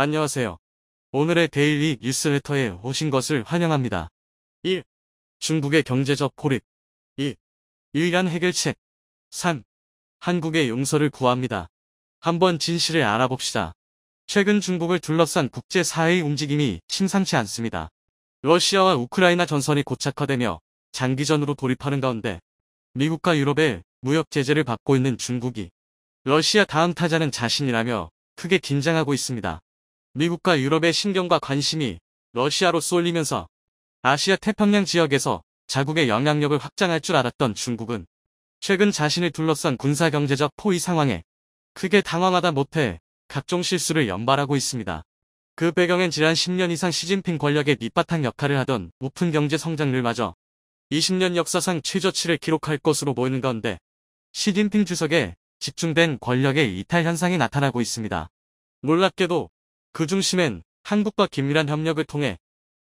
안녕하세요. 오늘의 데일리 뉴스레터에 오신 것을 환영합니다. 1. 중국의 경제적 고립. 2. 유일한 해결책. 3. 한국의 용서를 구합니다. 한번 진실을 알아봅시다. 최근 중국을 둘러싼 국제사회의 움직임이 심상치 않습니다. 러시아와 우크라이나 전선이 고착화되며 장기전으로 돌입하는 가운데 미국과 유럽의 무역 제재를 받고 있는 중국이 러시아 다음 타자는 자신이라며 크게 긴장하고 있습니다. 미국과 유럽의 신경과 관심이 러시아로 쏠리면서 아시아 태평양 지역에서 자국의 영향력을 확장할 줄 알았던 중국은 최근 자신을 둘러싼 군사경제적 포위 상황에 크게 당황하다 못해 각종 실수를 연발하고 있습니다. 그 배경엔 지난 10년 이상 시진핑 권력의 밑바탕 역할을 하던 높은 경제 성장률마저 20년 역사상 최저치를 기록할 것으로 보이는 가운데 시진핑 주석의 집중된 권력의 이탈 현상이 나타나고 있습니다. 놀랍게도 그 중심엔 한국과 긴밀한 협력을 통해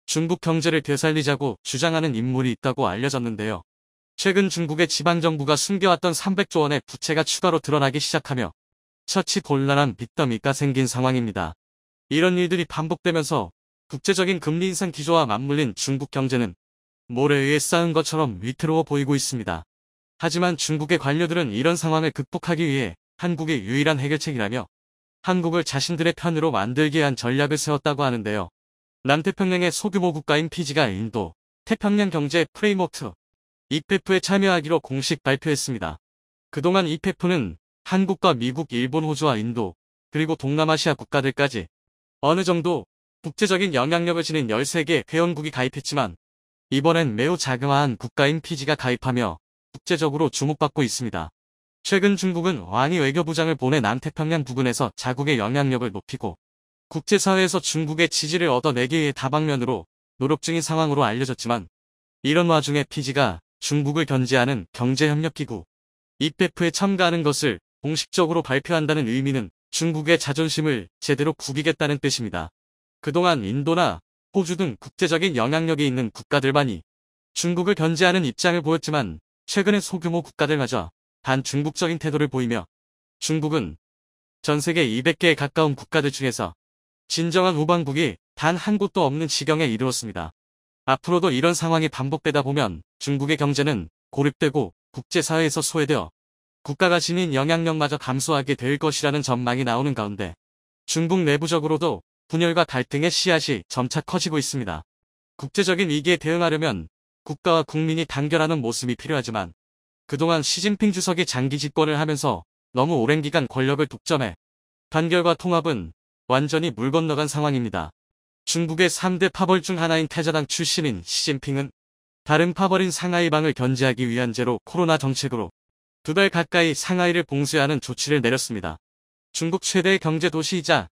중국 경제를 되살리자고 주장하는 인물이 있다고 알려졌는데요. 최근 중국의 지방정부가 숨겨왔던 300조 원의 부채가 추가로 드러나기 시작하며 처치 곤란한 빚더미가 생긴 상황입니다. 이런 일들이 반복되면서 국제적인 금리 인상 기조와 맞물린 중국 경제는 모래 위에 쌓은 것처럼 위태로워 보이고 있습니다. 하지만 중국의 관료들은 이런 상황을 극복하기 위해 한국의 유일한 해결책이라며 한국을 자신들의 편으로 만들기 위한 전략을 세웠다고 하는데요. 남태평양의 소규모 국가인 피지가 인도, 태평양 경제 프레임워크, 이페프에 참여하기로 공식 발표했습니다. 그동안 이페프는 한국과 미국, 일본, 호주와 인도, 그리고 동남아시아 국가들까지 어느 정도 국제적인 영향력을 지닌 13개 회원국이 가입했지만 이번엔 매우 자그마한 국가인 피지가 가입하며 국제적으로 주목받고 있습니다. 최근 중국은 왕이 외교부장을 보내 남태평양 부근에서 자국의 영향력을 높이고 국제사회에서 중국의 지지를 얻어내기 위해 다방면으로 노력 중인 상황으로 알려졌지만 이런 와중에 피지가 중국을 견제하는 경제협력기구 이페프에 참가하는 것을 공식적으로 발표한다는 의미는 중국의 자존심을 제대로 구기겠다는 뜻입니다. 그동안 인도나 호주 등 국제적인 영향력이 있는 국가들만이 중국을 견제하는 입장을 보였지만 최근에 소규모 국가들마저 반중국적인 태도를 보이며 중국은 전 세계 200개에 가까운 국가들 중에서 진정한 우방국이 단 한 곳도 없는 지경에 이르렀습니다. 앞으로도 이런 상황이 반복되다 보면 중국의 경제는 고립되고 국제사회에서 소외되어 국가가 지닌 영향력마저 감소하게 될 것이라는 전망이 나오는 가운데 중국 내부적으로도 분열과 갈등의 씨앗이 점차 커지고 있습니다. 국제적인 위기에 대응하려면 국가와 국민이 단결하는 모습이 필요하지만 그동안 시진핑 주석이 장기 집권을 하면서 너무 오랜 기간 권력을 독점해 단결과 통합은 완전히 물 건너간 상황입니다. 중국의 3대 파벌 중 하나인 태자당 출신인 시진핑은 다른 파벌인 상하이방을 견제하기 위한 제로 코로나 정책으로 2달 가까이 상하이를 봉쇄하는 조치를 내렸습니다. 중국 최대의 경제 도시이자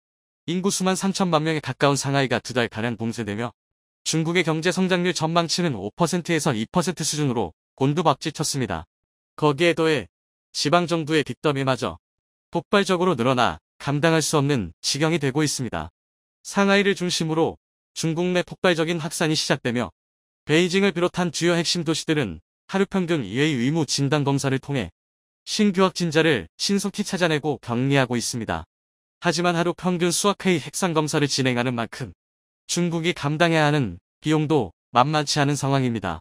인구 수만 3천만 명에 가까운 상하이가 2달가량 봉쇄되며 중국의 경제 성장률 전망치는 5%에서 2% 수준으로 곤두박질쳤습니다. 거기에 더해 지방정부의 빚더미마저 폭발적으로 늘어나 감당할 수 없는 지경이 되고 있습니다. 상하이를 중심으로 중국 내 폭발적인 확산이 시작되며 베이징을 비롯한 주요 핵심 도시들은 하루 평균 2회의 의무 진단검사를 통해 신규 확진자를 신속히 찾아내고 격리하고 있습니다. 하지만 하루 평균 수억 회의 핵상검사를 진행하는 만큼 중국이 감당해야 하는 비용도 만만치 않은 상황입니다.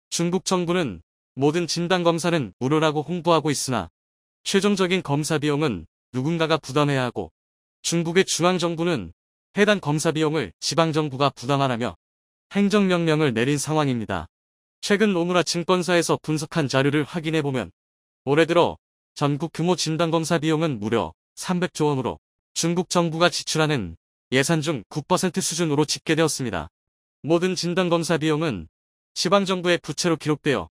중국 정부는 모든 진단검사는 무료라고 홍보하고 있으나 최종적인 검사 비용은 누군가가 부담해야 하고 중국의 중앙정부는 해당 검사 비용을 지방정부가 부담하라며 행정명령을 내린 상황입니다. 최근 노무라 증권사에서 분석한 자료를 확인해보면 올해 들어 전국 규모 진단검사 비용은 무려 300조 원으로 중국 정부가 지출하는 예산 중 9% 수준으로 집계되었습니다. 모든 진단검사 비용은 지방정부의 부채로 기록되어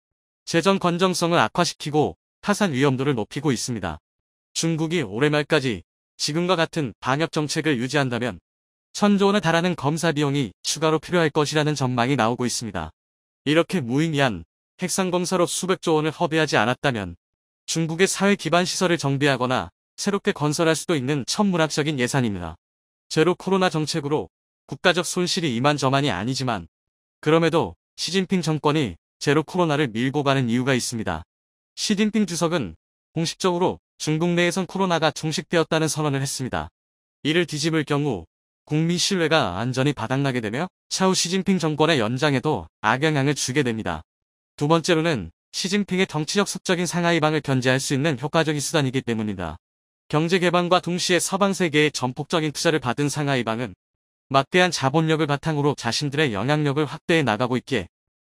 재정 건전성을 악화시키고 파산 위험도를 높이고 있습니다. 중국이 올해 말까지 지금과 같은 방역 정책을 유지한다면 1,000조 원에 달하는 검사 비용이 추가로 필요할 것이라는 전망이 나오고 있습니다. 이렇게 무의미한 핵상검사로 수백조 원을 허비하지 않았다면 중국의 사회 기반 시설을 정비하거나 새롭게 건설할 수도 있는 천문학적인 예산입니다. 제로 코로나 정책으로 국가적 손실이 이만저만이 아니지만 그럼에도 시진핑 정권이 제로 코로나를 밀고 가는 이유가 있습니다. 시진핑 주석은 공식적으로 중국 내에선 코로나가 종식되었다는 선언을 했습니다. 이를 뒤집을 경우 국민 신뢰가 완전히 바닥나게 되며 차후 시진핑 정권의 연장에도 악영향을 주게 됩니다. 두 번째로는 시진핑의 정치적 숙적인 상하이방을 견제할 수 있는 효과적인 수단이기 때문이다. 경제 개방과 동시에 서방 세계의 전폭적인 투자를 받은 상하이방은 막대한 자본력을 바탕으로 자신들의 영향력을 확대해 나가고 있기에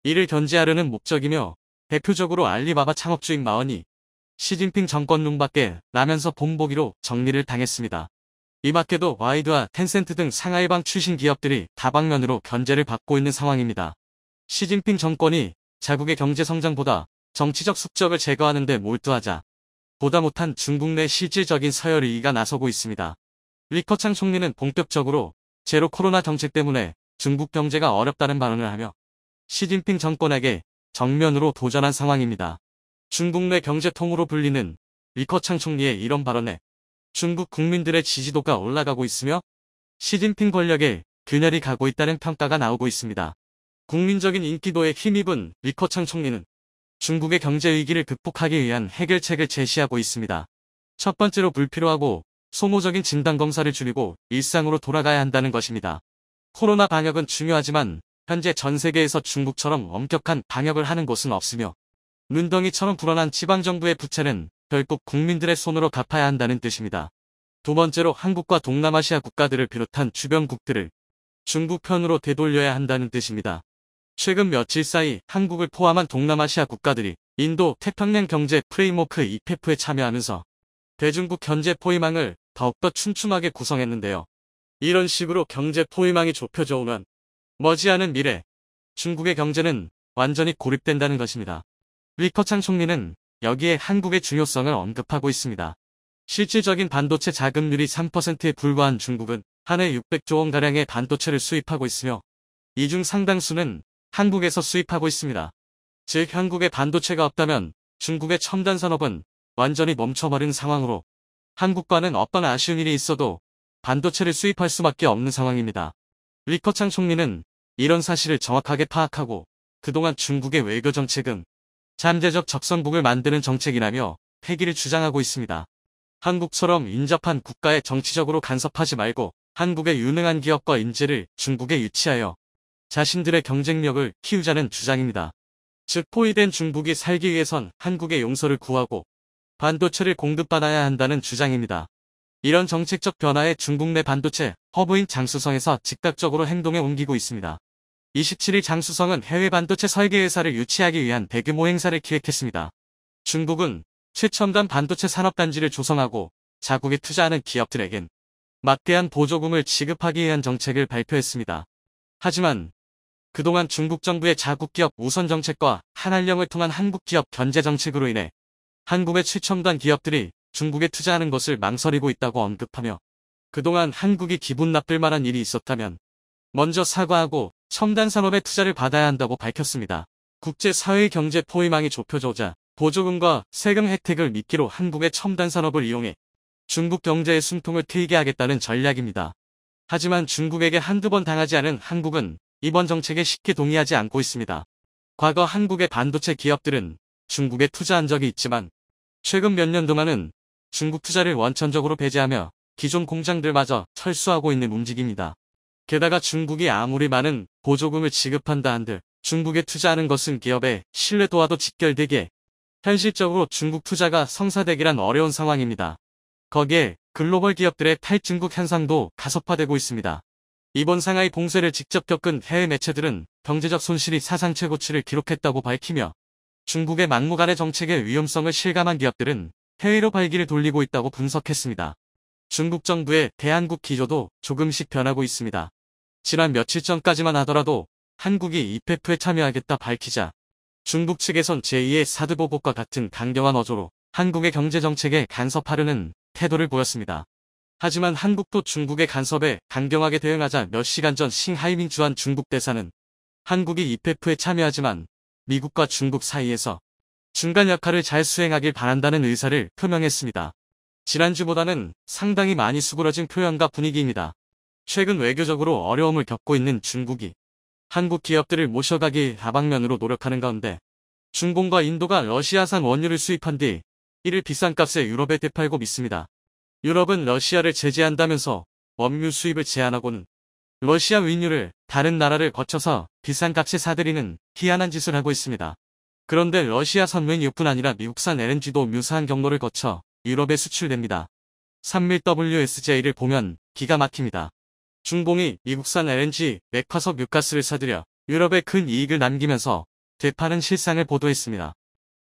이를 견제하려는 목적이며, 대표적으로 알리바바 창업주인 마원이 시진핑 정권 눈밖에 나면서 본보기로 정리를 당했습니다. 이 밖에도 와이드와 텐센트 등 상하이방 출신 기업들이 다방면으로 견제를 받고 있는 상황입니다. 시진핑 정권이 자국의 경제 성장보다 정치적 숙적을 제거하는 데 몰두하자 보다 못한 중국 내 실질적인 서열 이익가 나서고 있습니다. 리커창 총리는 본격적으로 제로 코로나 정책 때문에 중국 경제가 어렵다는 발언을 하며 시진핑 정권에게 정면으로 도전한 상황입니다. 중국 내 경제통으로 불리는 리커창 총리의 이런 발언에 중국 국민들의 지지도가 올라가고 있으며 시진핑 권력에 균열이 가고 있다는 평가가 나오고 있습니다. 국민적인 인기도에 힘입은 리커창 총리는 중국의 경제 위기를 극복하기 위한 해결책을 제시하고 있습니다. 첫 번째로 불필요하고 소모적인 진단검사를 줄이고 일상으로 돌아가야 한다는 것입니다. 코로나 방역은 중요하지만 현재 전 세계에서 중국처럼 엄격한 방역을 하는 곳은 없으며 눈덩이처럼 불어난 지방정부의 부채는 결국 국민들의 손으로 갚아야 한다는 뜻입니다. 두 번째로 한국과 동남아시아 국가들을 비롯한 주변국들을 중국 편으로 되돌려야 한다는 뜻입니다. 최근 며칠 사이 한국을 포함한 동남아시아 국가들이 인도 태평양 경제 프레임워크 EPF에 참여하면서 대중국 경제 포위망을 더욱더 촘촘하게 구성했는데요. 이런 식으로 경제 포위망이 좁혀져 오면 머지않은 미래 중국의 경제는 완전히 고립된다는 것입니다. 리커창 총리는 여기에 한국의 중요성을 언급하고 있습니다. 실질적인 반도체 자급률이 3%에 불과한 중국은 한 해 600조 원가량의 반도체를 수입하고 있으며 이 중 상당수는 한국에서 수입하고 있습니다. 즉 한국에 반도체가 없다면 중국의 첨단 산업은 완전히 멈춰버린 상황으로 한국과는 어떤 아쉬운 일이 있어도 반도체를 수입할 수밖에 없는 상황입니다. 리커창 총리는 이런 사실을 정확하게 파악하고 그동안 중국의 외교 정책은 잠재적 적성국을 만드는 정책이라며 폐기를 주장하고 있습니다. 한국처럼 인접한 국가에 정치적으로 간섭하지 말고 한국의 유능한 기업과 인재를 중국에 유치하여 자신들의 경쟁력을 키우자는 주장입니다. 즉 포위된 중국이 살기 위해선 한국의 용서를 구하고 반도체를 공급받아야 한다는 주장입니다. 이런 정책적 변화에 중국 내 반도체 허브인 장수성에서 즉각적으로 행동에 옮기고 있습니다. 27일 장수성은 해외 반도체 설계회사를 유치하기 위한 대규모 행사를 기획했습니다. 중국은 최첨단 반도체 산업단지를 조성하고 자국에 투자하는 기업들에겐 막대한 보조금을 지급하기 위한 정책을 발표했습니다. 하지만 그동안 중국 정부의 자국 기업 우선 정책과 한한령을 통한 한국 기업 견제 정책으로 인해 한국의 최첨단 기업들이 중국에 투자하는 것을 망설이고 있다고 언급하며 그동안 한국이 기분 나쁠 만한 일이 있었다면 먼저 사과하고 첨단 산업에 투자를 받아야 한다고 밝혔습니다. 국제사회의 경제 포위망이 좁혀져자 보조금과 세금 혜택을 미끼로 한국의 첨단 산업을 이용해 중국 경제의 숨통을 트이게 하겠다는 전략입니다. 하지만 중국에게 한두 번 당하지 않은 한국은 이번 정책에 쉽게 동의하지 않고 있습니다. 과거 한국의 반도체 기업들은 중국에 투자한 적이 있지만 최근 몇 년 동안은 중국 투자를 원천적으로 배제하며 기존 공장들마저 철수하고 있는 움직임입니다. 게다가 중국이 아무리 많은 보조금을 지급한다 한들 중국에 투자하는 것은 기업의 신뢰도와도 직결되기에 현실적으로 중국 투자가 성사되기란 어려운 상황입니다. 거기에 글로벌 기업들의 탈중국 현상도 가속화되고 있습니다. 이번 상하이 봉쇄를 직접 겪은 해외 매체들은 경제적 손실이 사상 최고치를 기록했다고 밝히며 중국의 막무가내 정책의 위험성을 실감한 기업들은 해외로 발길을 돌리고 있다고 분석했습니다. 중국 정부의 대한국 기조도 조금씩 변하고 있습니다. 지난 며칠 전까지만 하더라도 한국이 EPF에 참여하겠다 밝히자 중국 측에선 제2의 사드보복과 같은 강경한 어조로 한국의 경제정책에 간섭하려는 태도를 보였습니다. 하지만 한국도 중국의 간섭에 강경하게 대응하자 몇 시간 전 싱하이밍 주한 중국 대사는 한국이 EPF에 참여하지만 미국과 중국 사이에서 중간 역할을 잘 수행하길 바란다는 의사를 표명했습니다. 지난주보다는 상당히 많이 수그러진 표현과 분위기입니다. 최근 외교적으로 어려움을 겪고 있는 중국이 한국 기업들을 모셔가기 다방면으로 노력하는 가운데 중공과 인도가 러시아산 원유를 수입한 뒤 이를 비싼 값에 유럽에 되팔고 있습니다. 유럽은 러시아를 제재한다면서 원유 수입을 제한하고는 러시아 의류를 다른 나라를 거쳐서 비싼 값에 사들이는 희한한 짓을 하고 있습니다. 그런데 러시아 선유뿐 아니라 미국산 LNG도 묘사한 경로를 거쳐 유럽에 수출됩니다. 3밀 WSJ를 보면 기가 막힙니다. 중공이 미국산 LNG 맥화석 유가스를 사들여 유럽에 큰 이익을 남기면서 되파는 실상을 보도했습니다.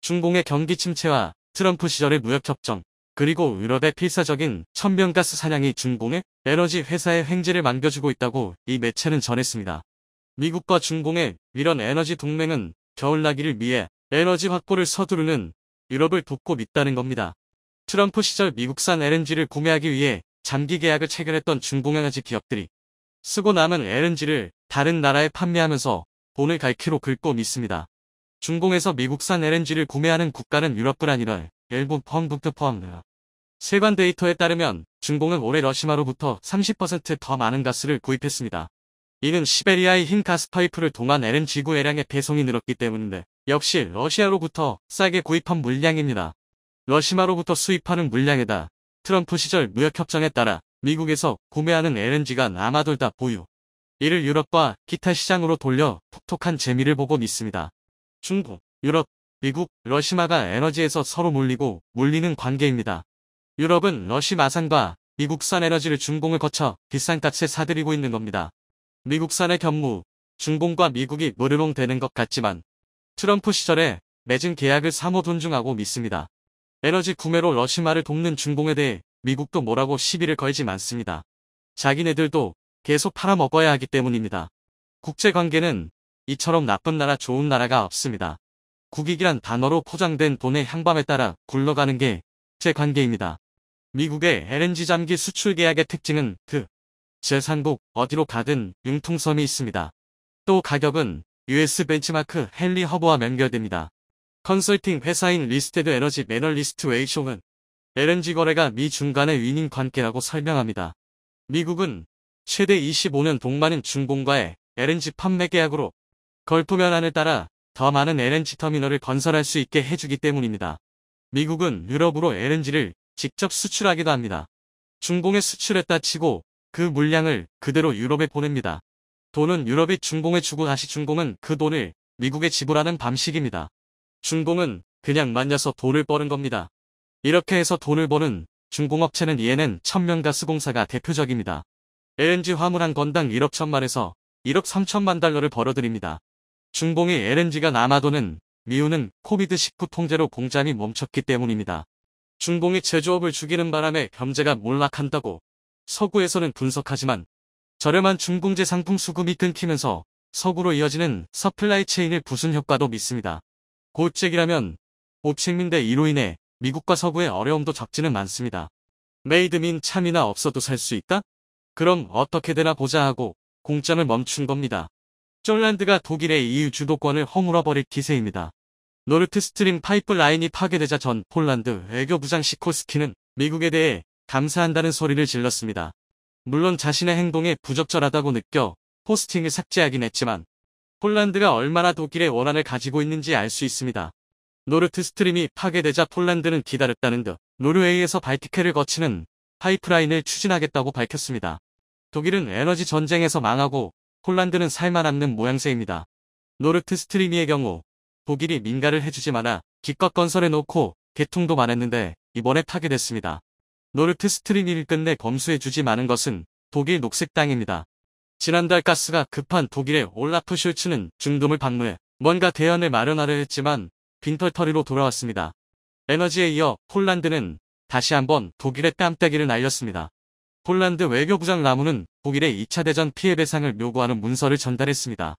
중공의 경기 침체와 트럼프 시절의 무역협정, 그리고 유럽의 필사적인 천연가스 사냥이 중공의 에너지 회사의 횡재를 만겨주고 있다고 이 매체는 전했습니다. 미국과 중공의 이런 에너지 동맹은 겨울나기를 위해 에너지 확보를 서두르는 유럽을 돕고 있다는 겁니다. 트럼프 시절 미국산 LNG를 구매하기 위해 장기 계약을 체결했던 중공 에너지 기업들이 쓰고 남은 LNG를 다른 나라에 판매하면서 돈을 갈퀴로 긁고 있습니다. 중공에서 미국산 LNG를 구매하는 국가는 유럽뿐 아니라 일본 펑북도 포함돼요. 세관 데이터에 따르면 중공은 올해 러시아로부터 30% 더 많은 가스를 구입했습니다. 이는 시베리아의 흰 가스파이프를 통한 LNG 구매량의 배송이 늘었기 때문인데 역시 러시아로부터 싸게 구입한 물량입니다. 러시아로부터 수입하는 물량에다 트럼프 시절 무역협정에 따라 미국에서 구매하는 LNG가 남아돌다 보유. 이를 유럽과 기타 시장으로 돌려 톡톡한 재미를 보고 있습니다. 중국, 유럽, 미국, 러시아가 에너지에서 서로 물리는 관계입니다. 유럽은 러시아산과 미국산 에너지를 중공을 거쳐 비싼 값에 사들이고 있는 겁니다. 미국산의 경무, 중공과 미국이 노르롱 되는 것 같지만 트럼프 시절에 맺은 계약을 사모 존중하고 믿습니다. 에너지 구매로 러시아를 돕는 중공에 대해 미국도 뭐라고 시비를 걸지 않습니다. 자기네들도 계속 팔아먹어야 하기 때문입니다. 국제관계는 이처럼 나쁜 나라 좋은 나라가 없습니다. 국익이란 단어로 포장된 돈의 향방에 따라 굴러가는 게 국제관계입니다. 미국의 LNG 잠기 수출 계약의 특징은 제3국 어디로 가든 융통성이 있습니다. 또 가격은 US 벤치마크 헨리 허브와 연결됩니다. 컨설팅 회사인 리스테드 에너지 매널리스트 웨이쇼는 LNG 거래가 미 중간의 윈윈 관계라고 설명합니다. 미국은 최대 25년 동반인 중공과의 LNG 판매 계약으로 걸프 면안을 따라 더 많은 LNG 터미널을 건설할 수 있게 해주기 때문입니다. 미국은 유럽으로 LNG를 직접 수출하기도 합니다. 중공에 수출했다 치고 그 물량을 그대로 유럽에 보냅니다. 돈은 유럽이 중공에 주고 다시 중공은 그 돈을 미국에 지불하는 방식입니다. 중공은 그냥 만나서 돈을 버는 겁니다. 이렇게 해서 돈을 버는 중공업체는 ENN 천연가스공사가 대표적입니다. LNG 화물 한 건당 1억 1천만에서 1억 3천만 달러를 벌어들입니다. 중공이 LNG가 남아도는 이유는 코비드19 통제로 공장이 멈췄기 때문입니다. 중공이 제조업을 죽이는 바람에 경제가 몰락한다고 서구에서는 분석하지만 저렴한 중공제 상품 수급이 끊기면서 서구로 이어지는 서플라이 체인의 부순 효과도 믿습니다. 고액이라면 고책민대 이로 인해 미국과 서구의 어려움도 적지는 않습니다. 메이드민 참이나 없어도 살 수 있다? 그럼 어떻게 되나 보자 하고 공장을 멈춘 겁니다. 폴란드가 독일의 EU 주도권을 허물어버릴 기세입니다. 노르트스트림 파이프라인이 파괴되자 전 폴란드 외교부장 시콜스키는 미국에 대해 감사한다는 소리를 질렀습니다. 물론 자신의 행동에 부적절하다고 느껴 포스팅을 삭제하긴 했지만 폴란드가 얼마나 독일의 원한을 가지고 있는지 알 수 있습니다. 노르트스트림이 파괴되자 폴란드는 기다렸다는 듯 노르웨이에서 발티크를 거치는 파이프라인을 추진하겠다고 밝혔습니다. 독일은 에너지 전쟁에서 망하고 폴란드는 살만없는 모양새입니다. 노르트스트림의 경우 독일이 민가를 해주지 마나 기껏 건설해 놓고 개통도 많았는데 이번에 파괴됐습니다. 노르트스트림을 끝내 검수해주지 마는 것은 독일 녹색당입니다. 지난달 가스가 급한 독일의 올라프 숄츠는 중동을 방문해 뭔가 대안을 마련하려 했지만 빈털터리로 돌아왔습니다. 에너지에 이어 폴란드는 다시 한번 독일의 뺨때기를 날렸습니다. 폴란드 외교부장 라무는 독일의 2차 대전 피해 배상을 요구하는 문서를 전달했습니다.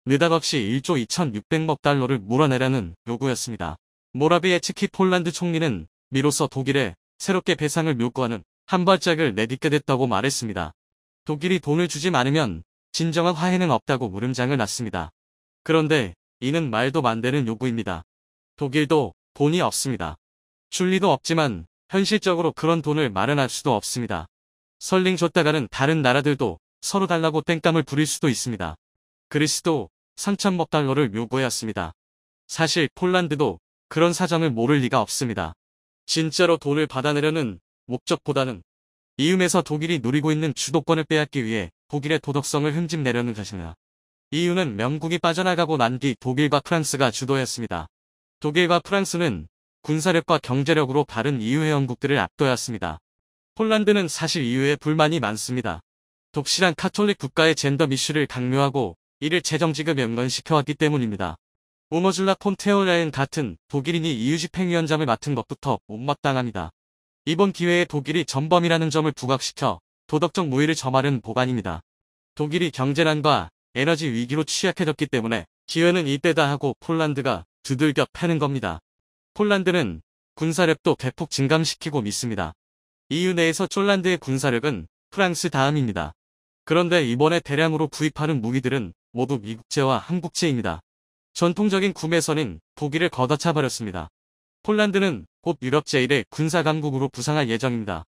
느닷없이 1조 2,600억 달러를 몰아내라는 요구였습니다. 모라비에츠키 폴란드 총리는 미로써 독일에 새롭게 배상을 요구하는 한 발짝을 내딛게 됐다고 말했습니다. 독일이 돈을 주지 않으면 진정한 화해는 없다고 물음장을 놨습니다. 그런데 이는 말도 안 되는 요구입니다. 독일도 돈이 없습니다. 줄 리도 없지만 현실적으로 그런 돈을 마련할 수도 없습니다. 설령 줬다가는 다른 나라들도 서로 달라고 땡깡을 부릴 수도 있습니다. 그리스도 3,000억 달러를 요구해왔습니다. 사실 폴란드도 그런 사정을 모를 리가 없습니다. 진짜로 돈을 받아내려는 목적보다는 이윤에서 독일이 누리고 있는 주도권을 빼앗기 위해 독일의 도덕성을 흠집내려는 것입니다. 이유는 명국이 빠져나가고 난 뒤 독일과 프랑스가 주도했습니다. 독일과 프랑스는 군사력과 경제력으로 다른 EU 회원국들을 압도했습니다. 폴란드는 사실 EU에 불만이 많습니다. 독실한 카톨릭 국가의 젠더 이슈를 강요하고 이를 재정지급 연관시켜왔기 때문입니다. 우머줄라 폰 테어라인 같은 독일인이 EU 집행위원장을 맡은 것부터 못마땅합니다. 이번 기회에 독일이 전범이라는 점을 부각시켜 도덕적 무위를 점하는 보관입니다. 독일이 경제난과 에너지 위기로 취약해졌기 때문에 기회는 이때다 하고 폴란드가 두들겨 패는 겁니다. 폴란드는 군사력도 대폭 증강시키고 믿습니다. EU 내에서 폴란드의 군사력은 프랑스 다음입니다. 그런데 이번에 대량으로 구입하는 무기들은 모두 미국제와 한국제입니다. 전통적인 구매선인 독일을 걷어차버렸습니다. 폴란드는 곧 유럽 제1의 군사강국으로 부상할 예정입니다.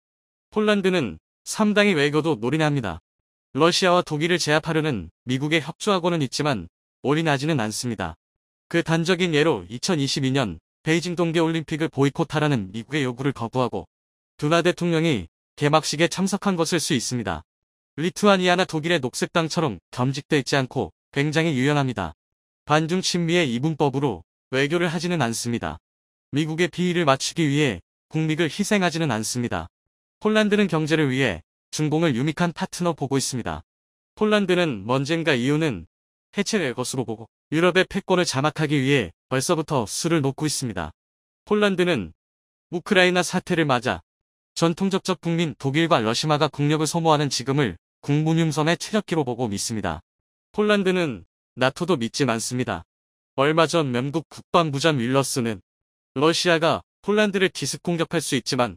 폴란드는 3당의 외교도 노린합니다. 러시아와 독일을 제압하려는 미국에 협조하고는 있지만 올인하지는 않습니다. 그 단적인 예로 2022년 베이징 동계올림픽을 보이콧하라는 미국의 요구를 거부하고 두나 대통령이 개막식에 참석한 것일 수 있습니다. 리투아니아나 독일의 녹색당처럼 겸직돼 있지 않고 굉장히 유연합니다. 반중 친미의 이분법으로 외교를 하지는 않습니다. 미국의 비위를 맞추기 위해 국익을 희생하지는 않습니다. 폴란드는 경제를 위해 중공을 유익한 파트너 보고 있습니다. 폴란드는 언젠가 EU는 해체될 것으로 보고 유럽의 패권을 장악하기 위해 벌써부터 수를 놓고 있습니다. 폴란드는 우크라이나 사태를 맞아 전통적 적국민 독일과 러시아가 국력을 소모하는 지금을 국무융선의 최적기로 보고 믿습니다. 폴란드는 나토도 믿지 않습니다. 얼마 전 영국 국방부장 윌러스는 러시아가 폴란드를 기습 공격할 수 있지만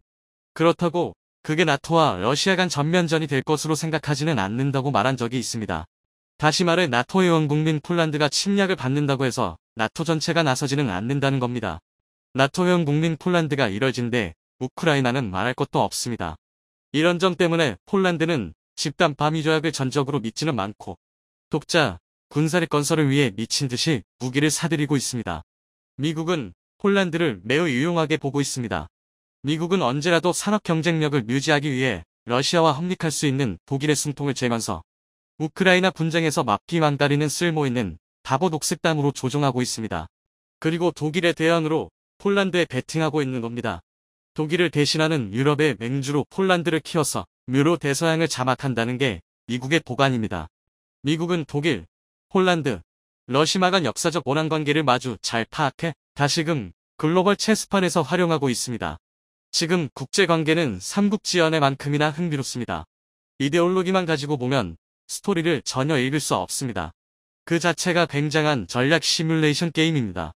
그렇다고 그게 나토와 러시아 간 전면전이 될 것으로 생각하지는 않는다고 말한 적이 있습니다. 다시 말해 나토 회원국민 폴란드가 침략을 받는다고 해서 나토 전체가 나서지는 않는다는 겁니다. 나토 회원국민 폴란드가 이뤄진데 우크라이나는 말할 것도 없습니다. 이런 점 때문에 폴란드는 집단 반미 조약을 전적으로 믿지는 않고 독자, 군사력 건설을 위해 미친 듯이 무기를 사들이고 있습니다. 미국은 폴란드를 매우 유용하게 보고 있습니다. 미국은 언제라도 산업 경쟁력을 유지하기 위해 러시아와 협력할 수 있는 독일의 숨통을 쬐면서 우크라이나 분쟁에서 맞비 망가리는 쓸모있는 바보 녹색당으로 조종하고 있습니다. 그리고 독일의 대안으로 폴란드에 베팅하고 있는 겁니다. 독일을 대신하는 유럽의 맹주로 폴란드를 키워서 뮤로 대서양을 장악한다는 게 미국의 보관입니다. 미국은 독일, 폴란드, 러시아 간 역사적 원한관계를 마주 잘 파악해 다시금 글로벌 체스판에서 활용하고 있습니다. 지금 국제관계는 삼국지연의만큼이나 흥미롭습니다. 이데올로기만 가지고 보면 스토리를 전혀 읽을 수 없습니다. 그 자체가 굉장한 전략 시뮬레이션 게임입니다.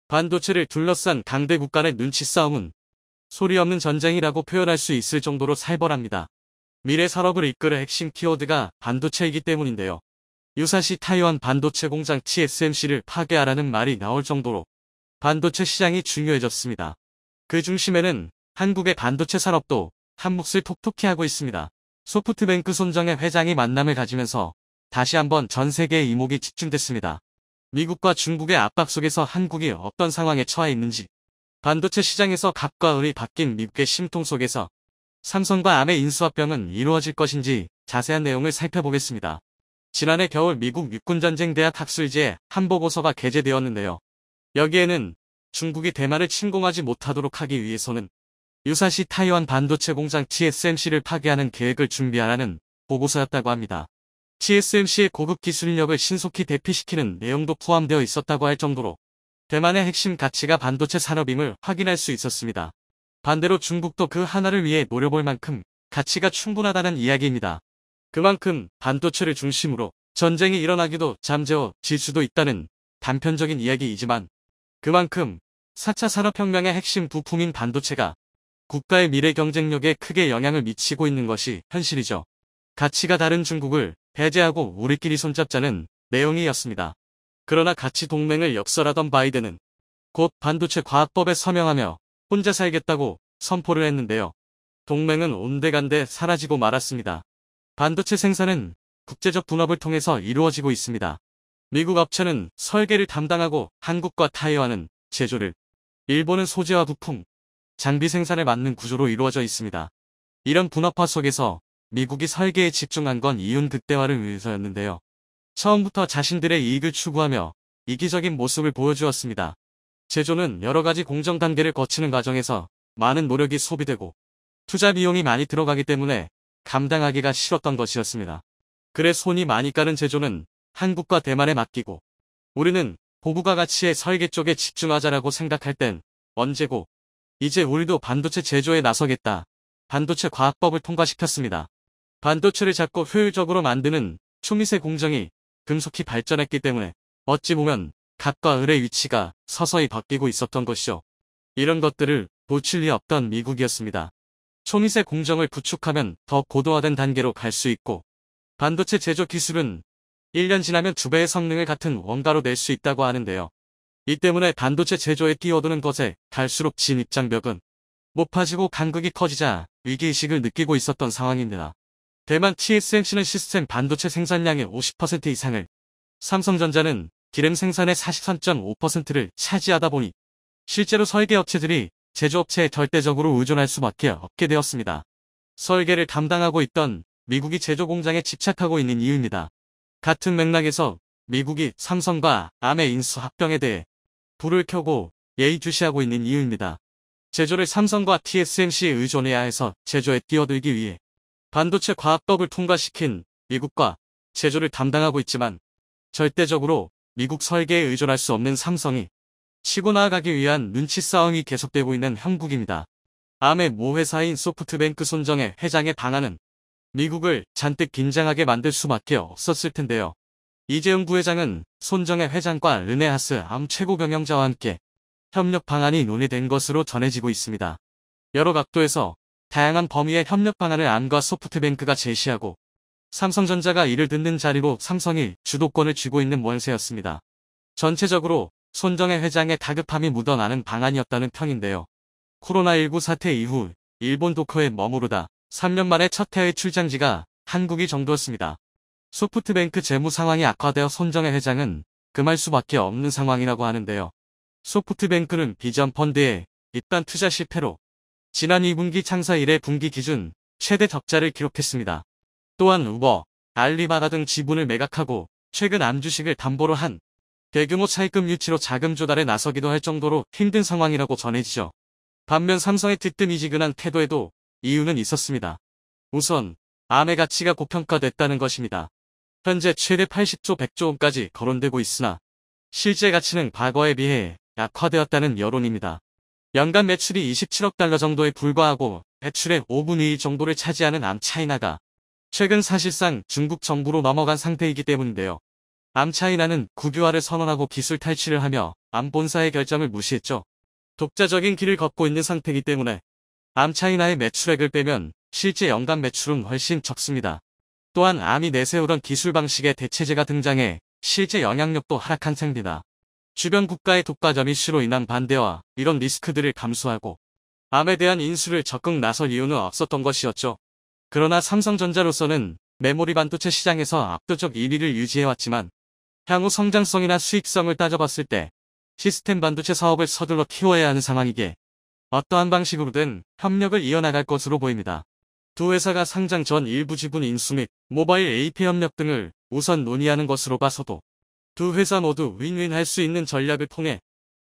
반도체를 둘러싼 강대국 간의 눈치 싸움은 소리 없는 전쟁이라고 표현할 수 있을 정도로 살벌합니다. 미래 산업을 이끌어 핵심 키워드가 반도체이기 때문인데요. 유사시 타이완 반도체 공장 TSMC를 파괴하라는 말이 나올 정도로 반도체 시장이 중요해졌습니다. 그 중심에는 한국의 반도체 산업도 한 몫을 톡톡히 하고 있습니다. 소프트뱅크 손정의 회장이 만남을 가지면서 다시 한번 전 세계의 이목이 집중됐습니다. 미국과 중국의 압박 속에서 한국이 어떤 상황에 처해 있는지, 반도체 시장에서 갑과 을이 바뀐 미국의 심통 속에서 삼성과 암의 인수합병은 이루어질 것인지 자세한 내용을 살펴보겠습니다. 지난해 겨울 미국 육군전쟁 대학 학술지에 한 보고서가 게재되었는데요. 여기에는 중국이 대만을 침공하지 못하도록 하기 위해서는 유사시 타이완 반도체 공장 TSMC를 파괴하는 계획을 준비하라는 보고서였다고 합니다. TSMC의 고급 기술력을 신속히 대피시키는 내용도 포함되어 있었다고 할 정도로 대만의 핵심 가치가 반도체 산업임을 확인할 수 있었습니다. 반대로 중국도 그 하나를 위해 노려볼 만큼 가치가 충분하다는 이야기입니다. 그만큼 반도체를 중심으로 전쟁이 일어나기도 잠재워질 수도 있다는 단편적인 이야기이지만 그만큼 4차 산업혁명의 핵심 부품인 반도체가 국가의 미래 경쟁력에 크게 영향을 미치고 있는 것이 현실이죠. 가치가 다른 중국을 배제하고 우리끼리 손잡자는 내용이었습니다. 그러나 가치 동맹을 역설하던 바이든은 곧 반도체 과학법에 서명하며 혼자 살겠다고 선포를 했는데요. 동맹은 온데간데 사라지고 말았습니다. 반도체 생산은 국제적 분업을 통해서 이루어지고 있습니다. 미국 업체는 설계를 담당하고 한국과 타이완은 제조를, 일본은 소재와 부품, 장비 생산에 맞는 구조로 이루어져 있습니다. 이런 분업화 속에서 미국이 설계에 집중한 건 이윤 극대화를 위해서였는데요. 처음부터 자신들의 이익을 추구하며 이기적인 모습을 보여주었습니다. 제조는 여러 가지 공정 단계를 거치는 과정에서 많은 노력이 소비되고 투자 비용이 많이 들어가기 때문에 감당하기가 싫었던 것이었습니다. 그래 손이 많이 가는 제조는 한국과 대만에 맡기고 우리는 고부가 가치의 설계 쪽에 집중하자라고 생각할 땐 언제고 이제 우리도 반도체 제조에 나서겠다. 반도체 과학법을 통과시켰습니다. 반도체를 작고 효율적으로 만드는 초미세 공정이 금속히 발전했기 때문에 어찌 보면 갑과 을의 위치가 서서히 바뀌고 있었던 것이죠. 이런 것들을 놓칠 리 없던 미국이었습니다. 초미세 공정을 구축하면 더 고도화된 단계로 갈 수 있고 반도체 제조 기술은 1년 지나면 2배의 성능을 같은 원가로 낼 수 있다고 하는데요. 이 때문에 반도체 제조에 뛰어드는 것에 갈수록 진입장벽은 높아지고 간극이 커지자 위기의식을 느끼고 있었던 상황입니다. 대만 TSMC는 시스템 반도체 생산량의 50% 이상을, 삼성전자는 디램 생산의 43.5%를 차지하다 보니 실제로 설계업체들이 제조업체에 절대적으로 의존할 수밖에 없게 되었습니다. 설계를 담당하고 있던 미국이 제조 공장에 집착하고 있는 이유입니다. 같은 맥락에서 미국이 삼성과 암의 인수 합병에 대해 불을 켜고 예의주시하고 있는 이유입니다. 제조를 삼성과 TSMC에 의존해야 해서 제조에 뛰어들기 위해 반도체 과학법을 통과시킨 미국과 제조를 담당하고 있지만 절대적으로 미국 설계에 의존할 수 없는 삼성이 치고 나아가기 위한 눈치 싸움이 계속되고 있는 형국입니다. 암의 모 회사인 소프트뱅크 손정혜 회장의 방안은 미국을 잔뜩 긴장하게 만들 수밖에 없었을 텐데요. 이재용 부회장은 손정혜 회장과 르네하스 암 최고 경영자와 함께 협력 방안이 논의된 것으로 전해지고 있습니다. 여러 각도에서 다양한 범위의 협력 방안을 암과 소프트뱅크가 제시하고 삼성전자가 이를 듣는 자리로 삼성이 주도권을 쥐고 있는 모양새였습니다. 전체적으로 손정혜 회장의 다급함이 묻어나는 방안이었다는 평인데요. 코로나19 사태 이후 일본 도쿄에 머무르다 3년 만에 첫 해외 출장지가 한국이 정도였습니다. 소프트뱅크 재무 상황이 악화되어 손정혜 회장은 금할 수밖에 없는 상황이라고 하는데요. 소프트뱅크는 비전 펀드의 입단 투자 실패로 지난 2분기 창사 이래 분기 기준 최대 적자를 기록했습니다. 또한 우버, 알리바바 등 지분을 매각하고 최근 암 주식을 담보로 한 대규모 차입금 유치로 자금 조달에 나서기도 할 정도로 힘든 상황이라고 전해지죠. 반면 삼성의 뜨뜻미지근한 태도에도 이유는 있었습니다. 우선 암의 가치가 고평가됐다는 것입니다. 현재 최대 80조 100조 원까지 거론되고 있으나 실제 가치는 과거에 비해 약화되었다는 여론입니다. 연간 매출이 27억 달러 정도에 불과하고 매출의 5분의 1 정도를 차지하는 암차이나가 최근 사실상 중국 정부로 넘어간 상태이기 때문인데요. 암차이나는 국유화를 선언하고 기술 탈취를 하며 암 본사의 결정을 무시했죠. 독자적인 길을 걷고 있는 상태이기 때문에 암차이나의 매출액을 빼면 실제 연간 매출은 훨씬 적습니다. 또한 암이 내세우던 기술 방식의 대체제가 등장해 실제 영향력도 하락한 셈입니다. 주변 국가의 독과점 이슈로 인한 반대와 이런 리스크들을 감수하고 암에 대한 인수를 적극 나설 이유는 없었던 것이었죠. 그러나 삼성전자로서는 메모리 반도체 시장에서 압도적 1위를 유지해왔지만 향후 성장성이나 수익성을 따져봤을 때 시스템 반도체 사업을 서둘러 키워야 하는 상황이기에 어떠한 방식으로든 협력을 이어나갈 것으로 보입니다. 두 회사가 상장 전 일부 지분 인수 및 모바일 AP 협력 등을 우선 논의하는 것으로 봐서도 두 회사 모두 윈윈 할 수 있는 전략을 통해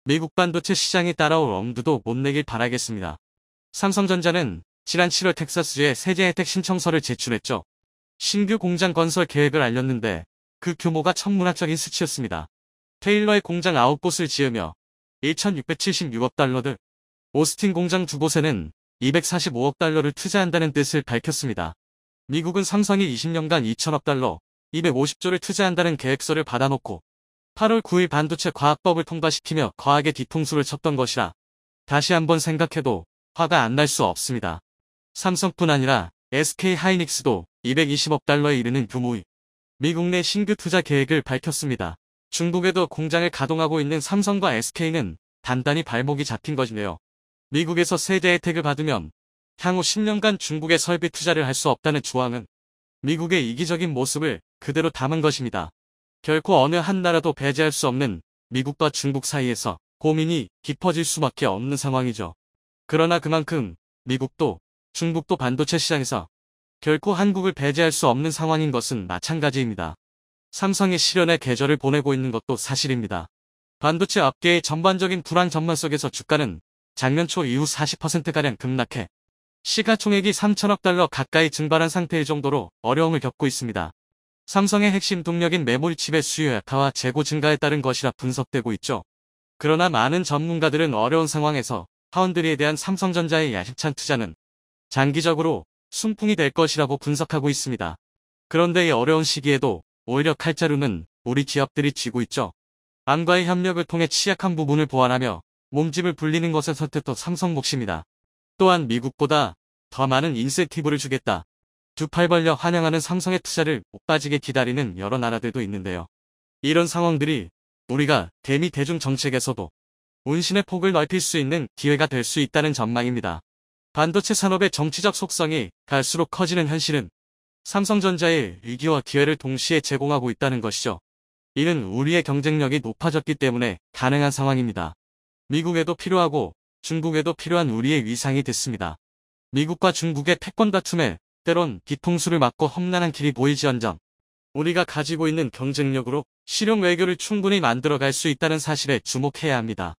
미국 반도체 시장에 따라올 엄두도 못 내길 바라겠습니다. 삼성전자는 지난 7월 텍사스주에 세제 혜택 신청서를 제출했죠. 신규 공장 건설 계획을 알렸는데 그 규모가 천문학적인 수치였습니다. 테일러의 공장 9곳을 지으며 1,676억 달러들, 오스틴 공장 2곳에는 245억 달러를 투자한다는 뜻을 밝혔습니다. 미국은 삼성이 20년간 2천억 달러, 250조를 투자한다는 계획서를 받아놓고 8월 9일 반도체 과학법을 통과시키며 거하게 뒤통수를 쳤던 것이라 다시 한번 생각해도 화가 안 날 수 없습니다. 삼성뿐 아니라 SK 하이닉스도 220억 달러에 이르는 규모의 미국 내 신규 투자 계획을 밝혔습니다. 중국에도 공장을 가동하고 있는 삼성과 SK는 단단히 발목이 잡힌 것이네요. 미국에서 세제 혜택을 받으면 향후 10년간 중국에 설비 투자를 할 수 없다는 조항은 미국의 이기적인 모습을 그대로 담은 것입니다. 결코 어느 한 나라도 배제할 수 없는 미국과 중국 사이에서 고민이 깊어질 수밖에 없는 상황이죠. 그러나 그만큼 미국도 중국도 반도체 시장에서 결코 한국을 배제할 수 없는 상황인 것은 마찬가지입니다. 삼성이 실현의 계절을 보내고 있는 것도 사실입니다. 반도체 업계의 전반적인 불안 전망 속에서 주가는 작년 초 이후 40%가량 급락해 시가총액이 3천억 달러 가까이 증발한 상태일 정도로 어려움을 겪고 있습니다. 삼성의 핵심 동력인 메모리 칩의 수요 약화와 재고 증가에 따른 것이라 분석되고 있죠. 그러나 많은 전문가들은 어려운 상황에서 파운드리에 대한 삼성전자의 야심찬 투자는 장기적으로 순풍이 될 것이라고 분석하고 있습니다. 그런데 이 어려운 시기에도 오히려 칼자루는 우리 기업들이 쥐고 있죠. 안과의 협력을 통해 취약한 부분을 보완하며 몸집을 불리는 것은 선택도 삼성 몫입니다. 또한 미국보다 더 많은 인센티브를 주겠다. 두 팔 벌려 환영하는 삼성의 투자를 못 빠지게 기다리는 여러 나라들도 있는데요. 이런 상황들이 우리가 대미 대중 정책에서도 운신의 폭을 넓힐 수 있는 기회가 될 수 있다는 전망입니다. 반도체 산업의 정치적 속성이 갈수록 커지는 현실은 삼성전자의 위기와 기회를 동시에 제공하고 있다는 것이죠. 이는 우리의 경쟁력이 높아졌기 때문에 가능한 상황입니다. 미국에도 필요하고 중국에도 필요한 우리의 위상이 됐습니다. 미국과 중국의 패권 다툼에 때론 뒤통수를 맞고 험난한 길이 보일지언정 우리가 가지고 있는 경쟁력으로 실용 외교를 충분히 만들어갈 수 있다는 사실에 주목해야 합니다.